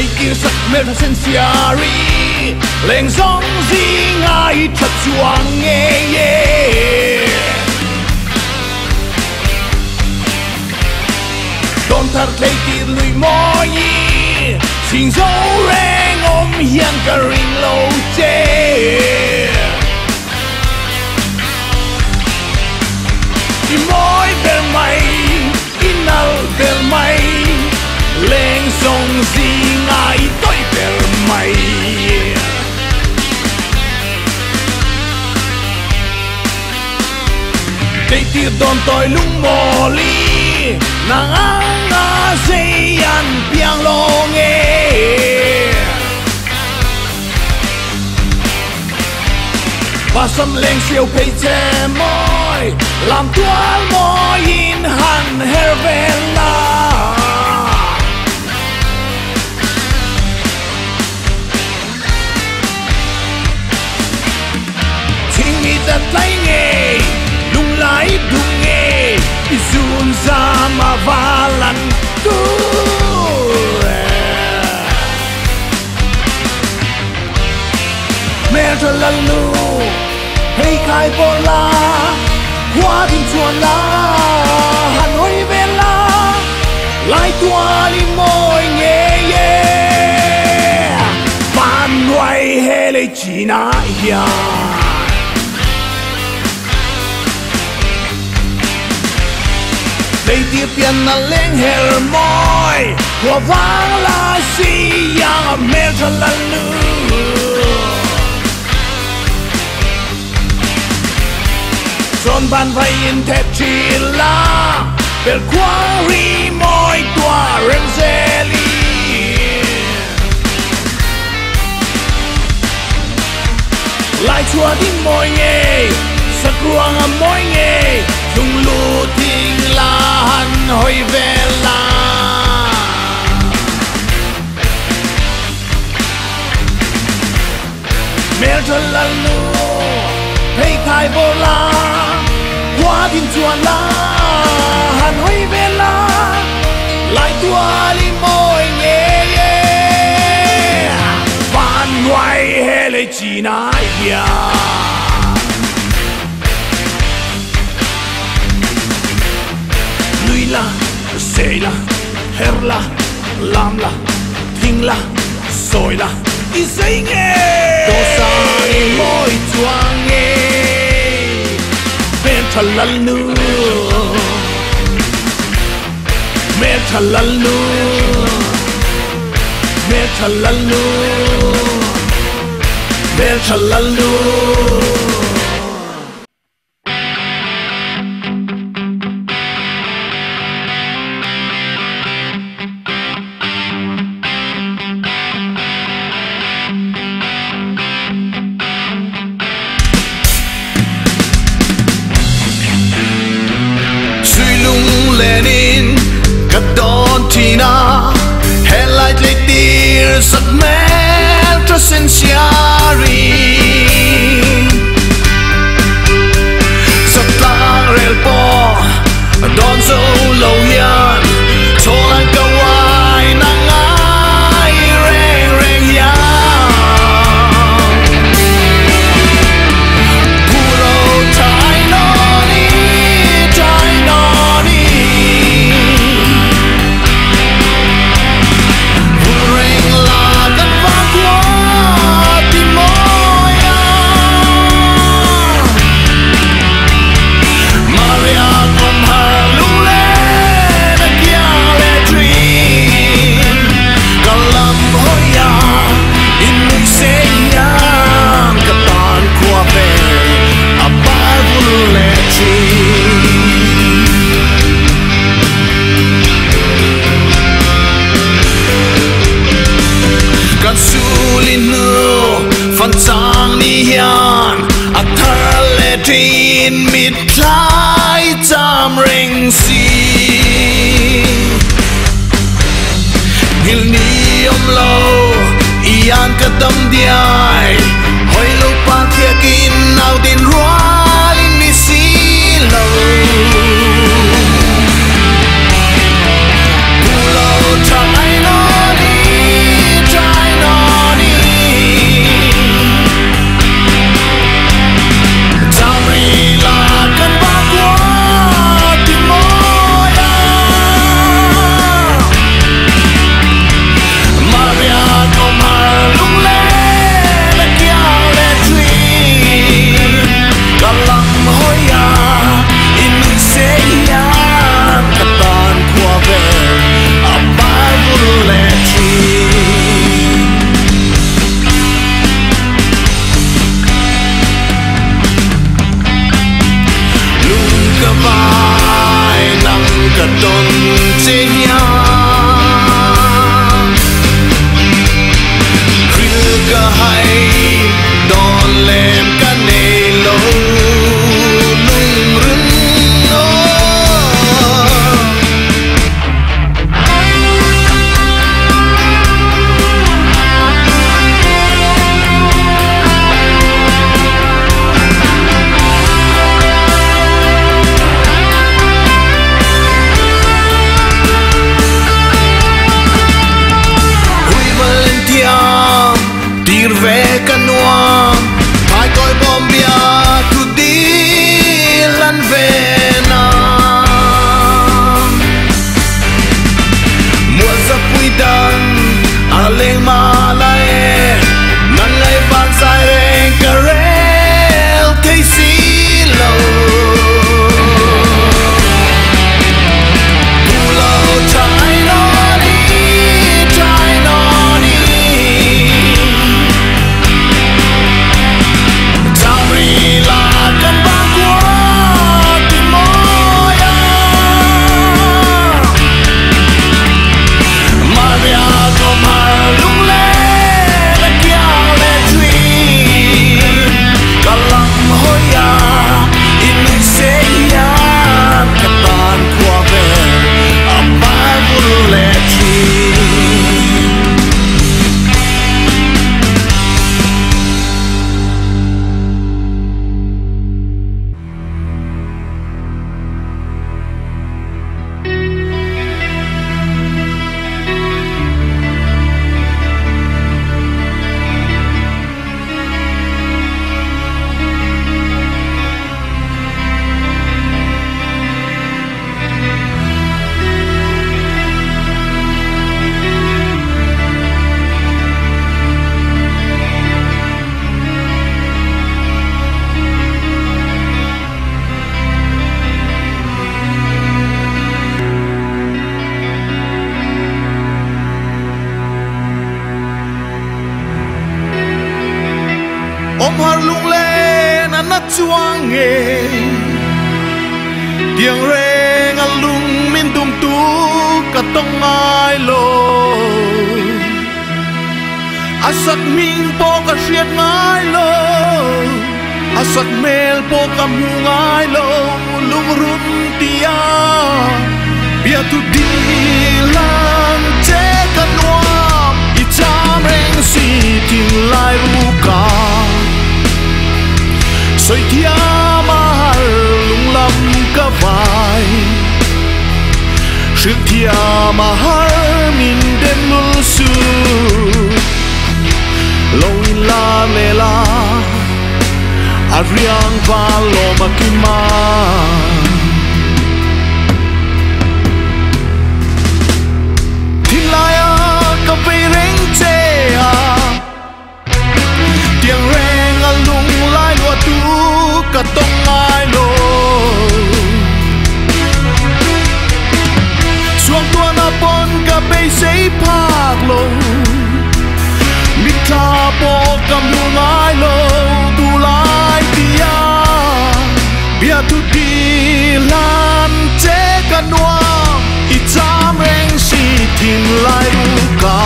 đây kia sắc mê thật sen xiari lên sóng gì ngay thật chuang nghe đón thật lấy kia lùi môi xin dấu reng ôm hiền cả ring lâu chê đi môi bên mày inal bên mày lên sông gì ngay tôi bên mày đây tia đón tôi lung mò li nàng ang na say ăn piang lo nghe và xâm lên siêu phê che môi làm toán môi in hẳn hervela chính mi ta lấy nghề lung lái đúng nghề dùn ra mà va lăn cứ mẹ cho lần nu hay khai bỏ la hoa tình chuan la Hà Nội về la lại tua đi môi nghe ban ngoài hè lấy chỉ na ya đây tiếp tiền là lên her môi hoa vang la si yang mẹ cho lần nu son ban vai in thép chỉ la bel quarry môi tua remzeli lại chua đi môi nghe sắc ruang môi nghe dùng lù tình la han hồi về la mẹ cho lần nu hay khai vô la hoa tin chuan la Hà Nội về la lại tua đi môi nghe van ngoài hè lấy chỉ na ya lui la say la her la lam la thing la soi la đi say nghe tô sa đi môi chuang nghe Mẹ lalu Mẹ lalu Mẹ lalu Mẹ lalu headlight lấy tia sắc mẹ cho sen xiari sắc ta rel po đón dấu lâu yan cho lan cao ai nắng ai reng reng ya pulo tai no ni Phần sang ni hian a thar le tin mit lai cham ring si ngil ni lo ian ka dam diai hoi lo pa kia kin nau din rual in mi si lo pulo chai no ni chuang nghe tiếng reng lung min tum tu cả tông ai lo asat ming po ka siết ngai lo asat mel po ka mu ngai lo lung run tia bia tu di lan che ka noa i cham reng si ting lai ru ka soi thia mahal lung lam ka vai sự thia mahal min dem lul su loi la le la ariang va lo makima tin la ya ka pe reng che a tiếng reng a lung lai lo tu ka tong ai lo suang tua na pon ka pe sei phak lo mi tha po kam lu ngai lo tu lai tia bia tu ti lan che ka noa i cham reng si tin lai ru ka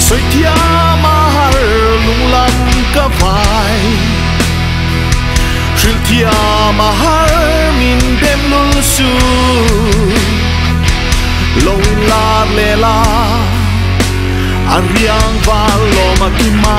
soi thia mahal lung lam ka vai sil thia mahal min dem lul su loi la le la ariang va lo makima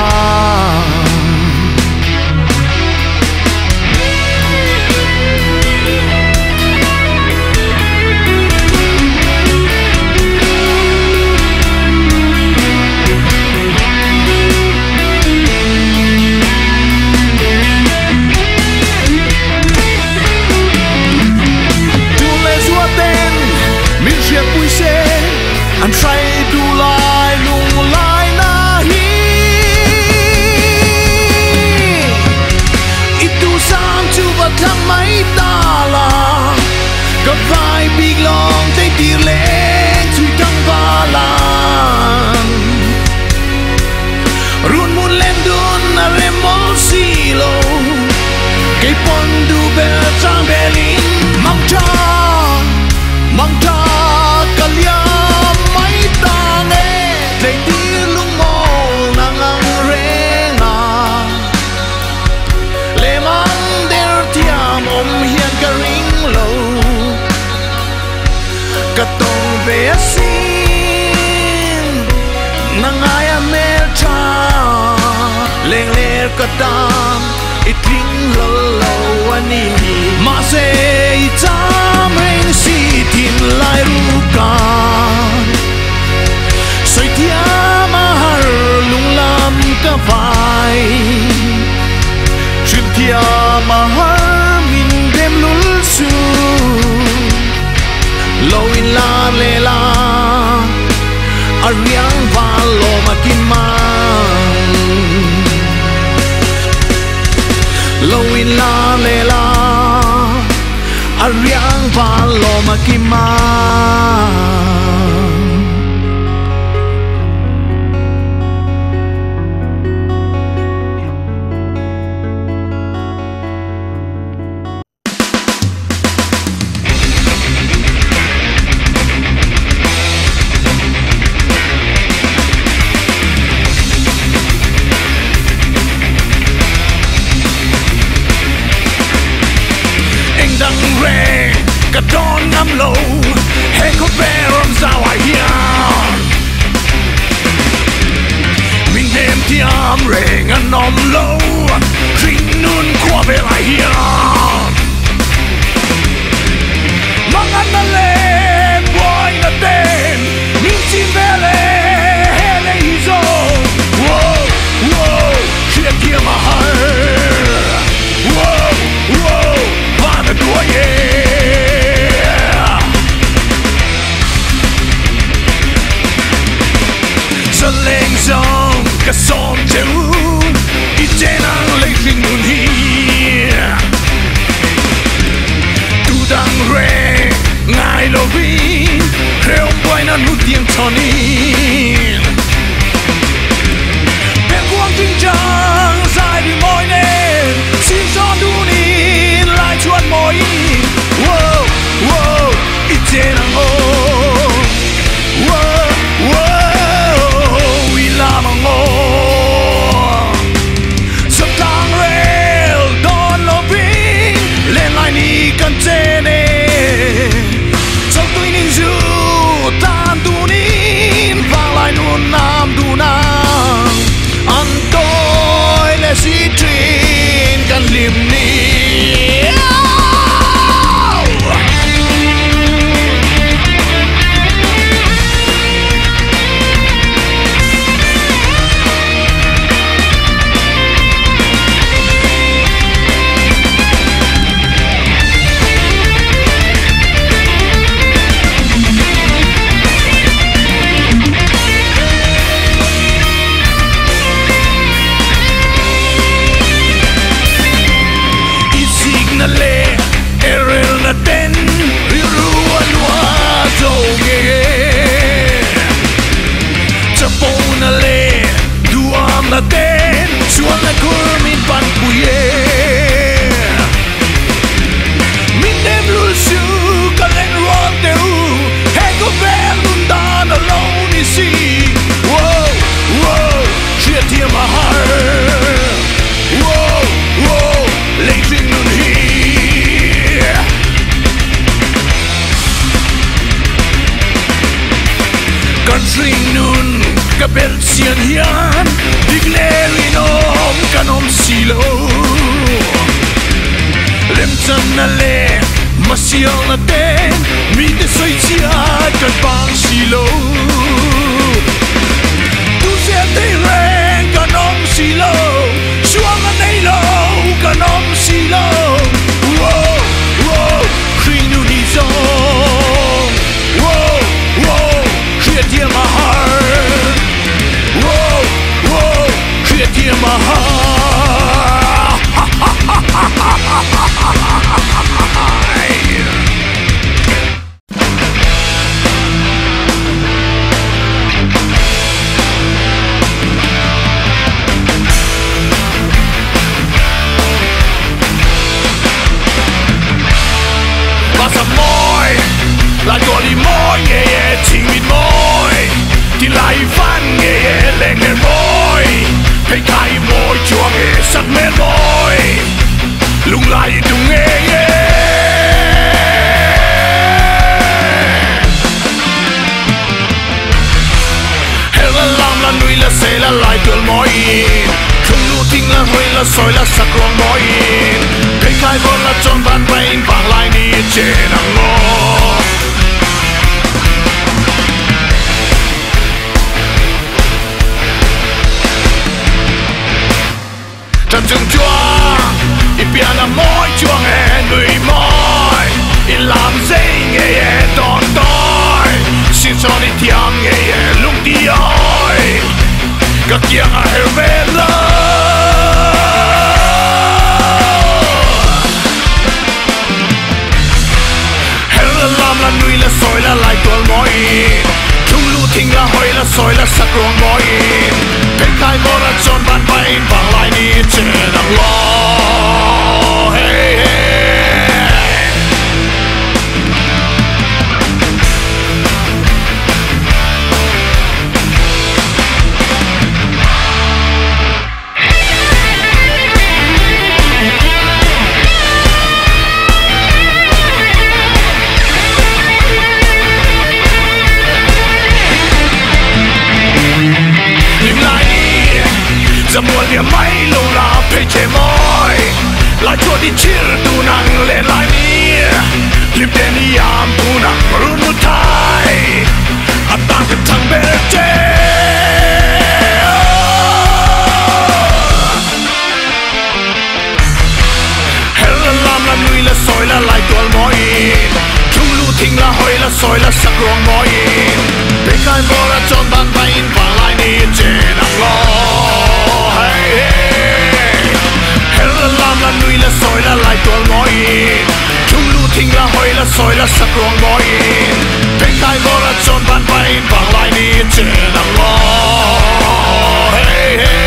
tu le suaten min sia puise an try to lie lung lai na hi itu sang chu va thang mai ta la ka vai big long te tir le chu tang va la run mun len dun na remol silo ke pon du be chang belin mang cha kalya mai ta ne te tir lung mol nang ang renga le mang der tiam om hian ka ring lo ka tong ve sin nang aya mel cha leng ler ka tam it ring lo lo ani ma se i cham reng si tin lai ru ka soi thia mahal lung lam ka vai sil thia mahal min dem lul su loi la le la ariang va lo makima loi la le la ariang va lo makima ka don ngam lo he ko berom sao ai hian min dem tiam reng an nom lo ring nun kwa be ai hian mangan na le boy na ten min chim vele hele hizo wow wow shit kia mahal wow wow va na doye leng song ka som cheu i jenang leng sing nun hi tu dang re ngai lo vi creo boy na nu tiang choni ben quang jing chang sai đi môi nè bel sian hian digleri nom kanom silo lem chan na le masial na ten mi te soi chia kan bang silo tu se te ren kanom silo suang na nei lo kanom silo whoa whoa khinu ni zong whoa whoa create in my heart whoa whoa create in my heart là gọi đi môi nghe nghe chỉ biết môi thì lại văn nghe nghe lên nghe môi thấy thay môi chua nghe sắc mê môi lung lại đừng nghe nghe hell là làm là nuôi là say là lại tuột môi không lưu tình là hơi là soi là sắc rong môi thấy thay vô là tròn bàn bay bằng lại đi trên nắng môi chân chừng chua ít bia là môi chua nghe người môi ít làm dây nghe đòn đói xin cho đi thiang nghe lúc đi ơi các kia hay về lỡ hell là làm là nuôi là soi là lại tuôn môi chung lưu thình là hơi là soi là sắc ruộng môi thấy khai vô là tròn bàn bay bằng lại đi trên nắng lo hey, hey. Giờ mùa lia máy lâu là phải che môi lại cho đi chia tu năng lên lại mi liệp đen đi am tu năng run một thai anh ta cứ thằng bé che hell là làm là nuôi là soi là lại tuôn môi chung lưu thình là hơi là soi là sắc ruộng môi bên cạnh vô là tròn bàn tay và lại đi trên nắng lo hell là làm là nuôi là soi là lại tuôn môi chung lưu thình là hơi là soi là sắc ruộng môi bên cạnh vô là tròn bàn tay và lại đi trên nắng lo hey, hey.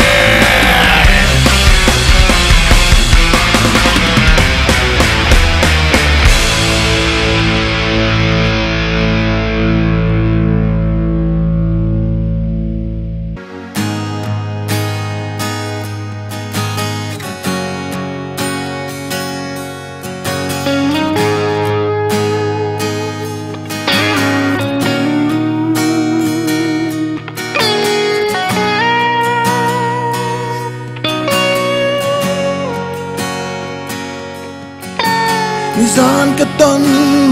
gian cái tân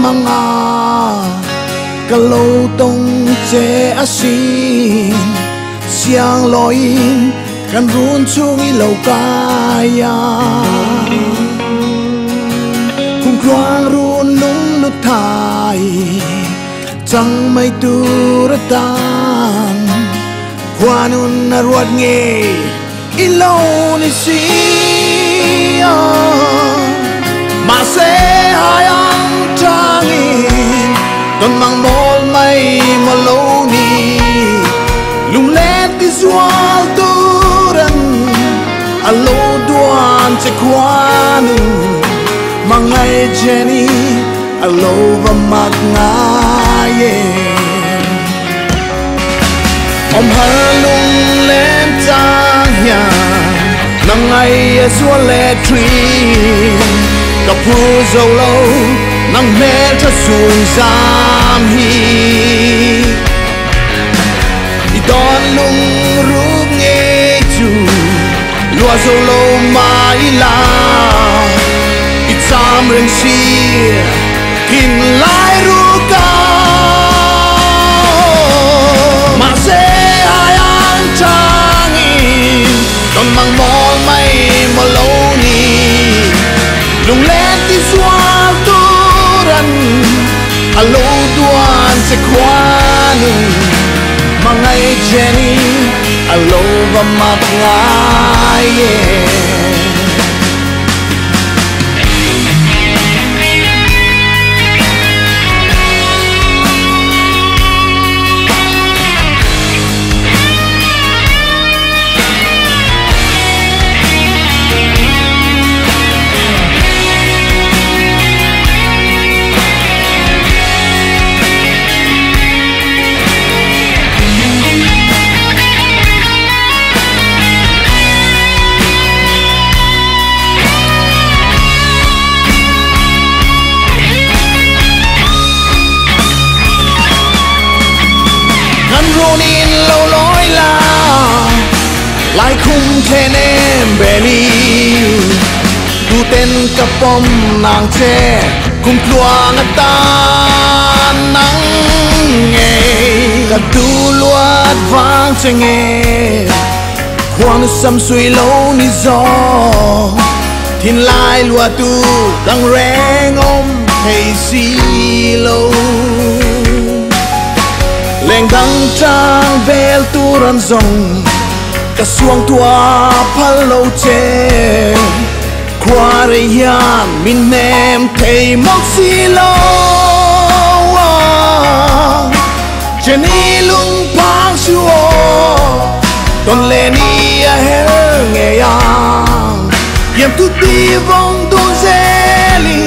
mang cái lâu tông che asin siang loin kan run chung i lâu kaya kung khoang run lung nút thai chẳng mấy tu ra tan khoanun na ruột nghe i lâu ni si mà sẽ hai anh trangin tuần mang mol mai mà lâu ni lung let đi zual turan alo duan che kwanu mangai jeni alo va mak ngaye om har lung len tang ya nangai zual le tree gặp phu dâu lâu nắng mê cho xuồng giam hi đón lung tua solo mai la itam ren si kin lai ru ka ma se ayang changin don mang mol mai moloni lung len ti sual turan alo tuan se kwanu mangai Jenny alo va mat ngai Ronin lâu lối la lại khung khen em belly tu tên cặp bom nàng che cùng tua ngắt ta nắng nghe cả tu luat vang che nghe khoang sầm suy lâu ni gió thiên lai lua tu đang reng ôm hay si lâu leng dang trang vel turan zong ka suang tua phalo che kwa re yan min nem thei mok si lo cheni lung pang suo ton le ni a hel nge yang yem tu ti vong tu zeli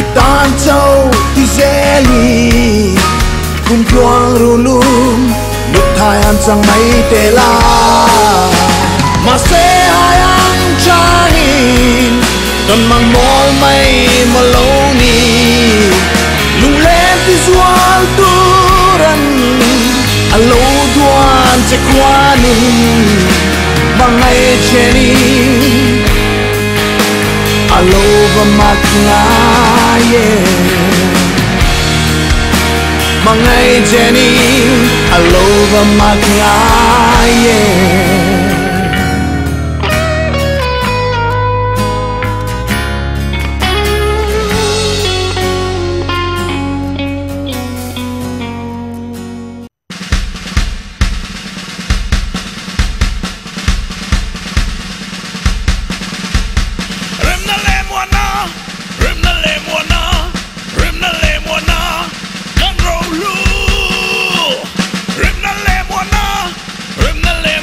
itan chau ti zeli cùng chuang ru lum nút thai an sang mấy tê la mà sẽ hai ăn changin don mang mol mai moloni lung lên ti sual turan alo duan che kwanu mangai cheni alo va mat ngai mangai Jenny alo va mat ngai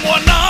Reuben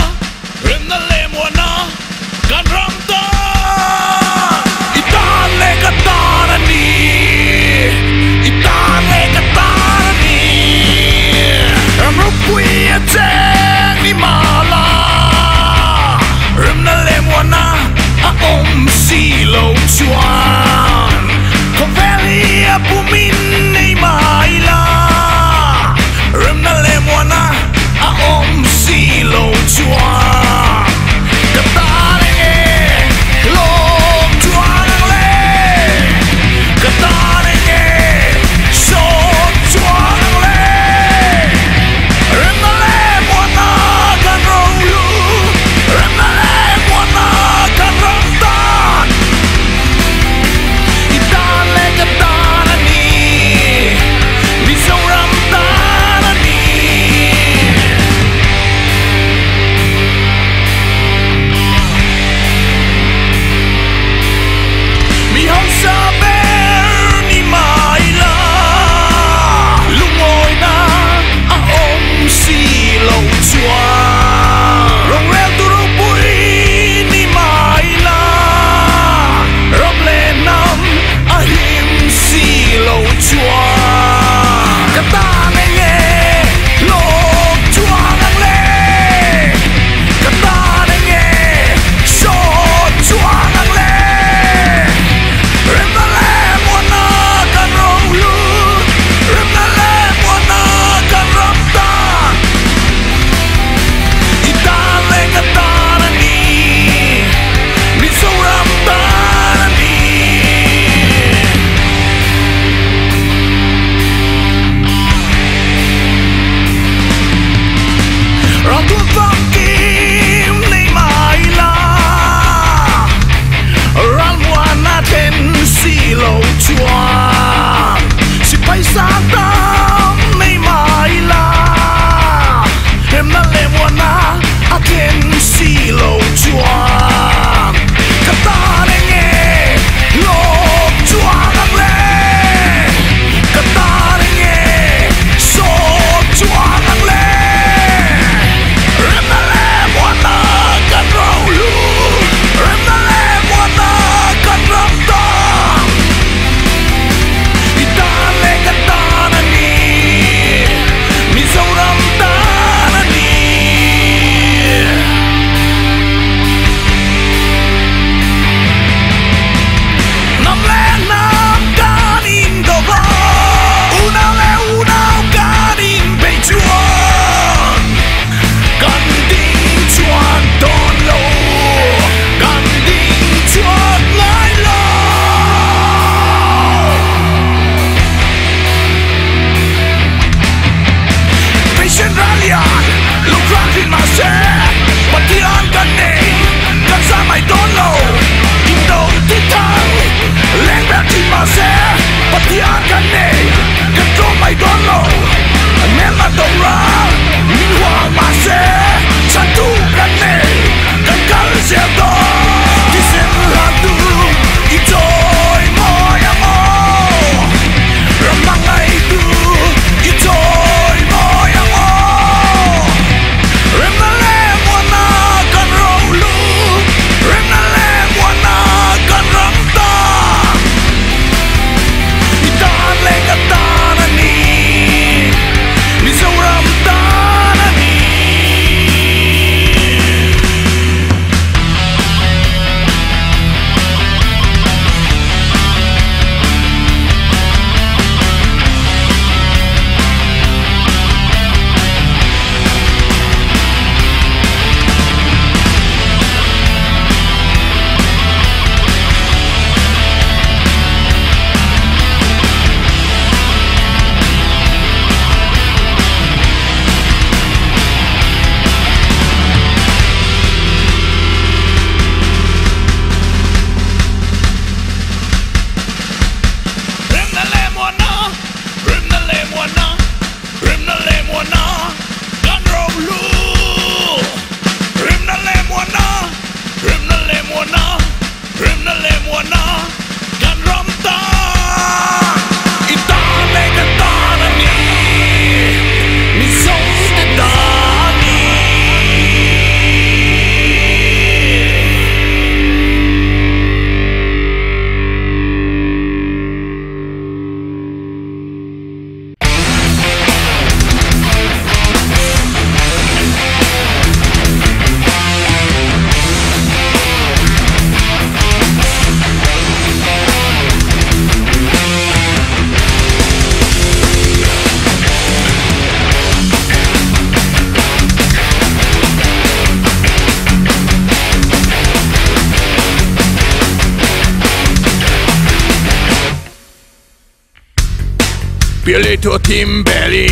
别里头听北林，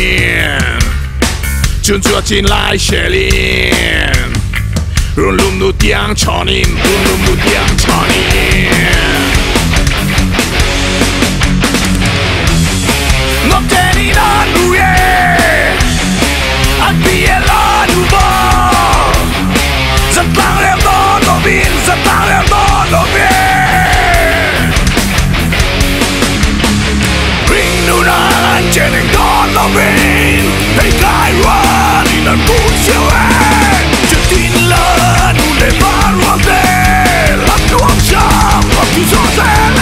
就坐进来雪林，路路点唱你，路点唱你。我给你那路耶，安比耶拉路吧，在当了多路边，在当了多路边。Trên đỉnh đó là mình thấy cái hoa đi nằm buồn siêu em chưa tin là đủ để phá ruộng tê làm nuông trong và cứ gió sẽ lên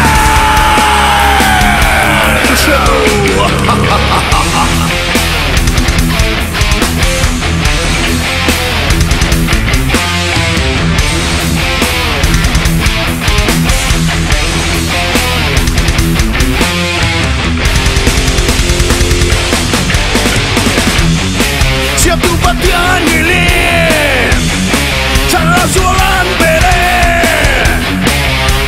Patian hilir cara sualan bere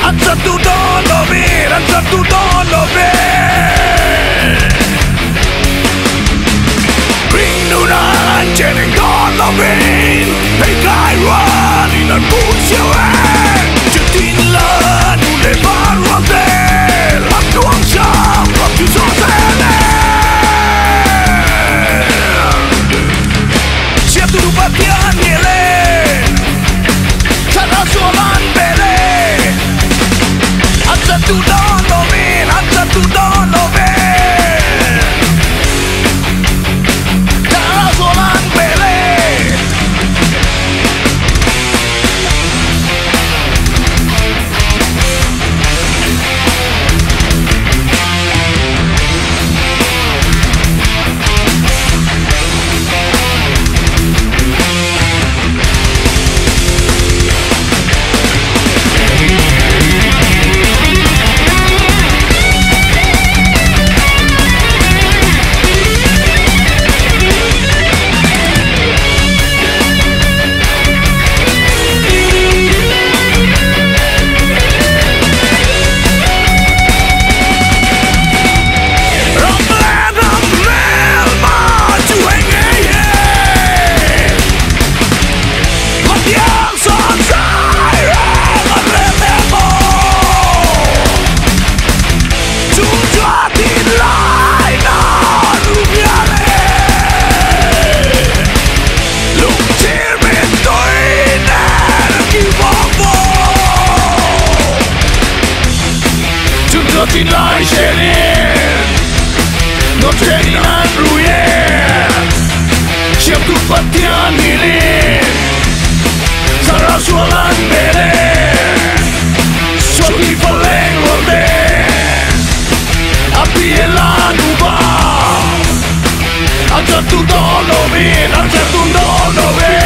ansa tu don lovir ansa tu don lovir bring nu na chening don lovir hey kai run in an buồn siêu em chưa tin là nu để phá ruộng tê làm nuông trong và cứ gió sẽ lên tu patian hilir cara sualan bere ansa tu don lovir ansa tu don lovir cara sualan bere tin lại sẽ lên nó trên an ruye siap tu patian hilir cara sualan bere soli faleng lorde api elanu ba ansa tu don lovir ansa tu don lovir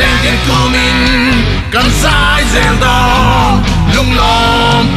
lên tiền của mình cần sai rèn đòn lung lom